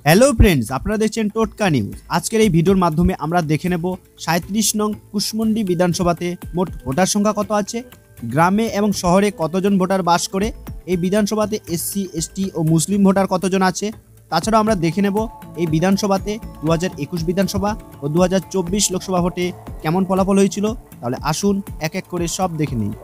Hello friends, আপনারা দেখছেন টোটকা নিউজ। আজকের এই ভিডিওর মাধ্যমে আমরা দেখে নেব 37 নং কুশমন্ডি বিধানসভাতে মোট ভোটার সংখ্যা কত আছে, গ্রামে এবং শহরে কতজন ভোটার বাস করে, এই বিধানসভাতে এসসি এসটি ও মুসলিম ভোটার কতজন আছে। তাছাড়াও আমরা দেখে নেব এই বিধানসভাতে 2021 বিধানসভা ও 2024 লোকসভা ভোটে কেমন ফলাফল হয়েছিল। তাহলে আসুন এক এক করে সব দেখে নিই।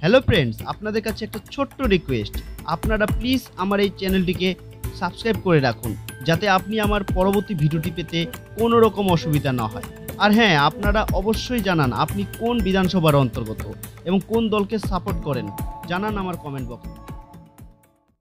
হ্যালো ফ্রেন্ডস, আপনাদের কাছে একটা ছোট্ট রিকোয়েস্ট, আপনারা প্লিজ আমার এই চ্যানেলটিকে সাবস্ক্রাইব করে রাখুন, যাতে আপনি আমার পরবর্তী ভিডিওটি পেতে কোনো রকম অসুবিধা না হয়। আর হ্যাঁ, আপনারা অবশ্যই জানান আপনি কোন বিধানসভার অন্তর্গত এবং কোন দলকে সাপোর্ট করেন, জানান আমার কমেন্ট বক্সে।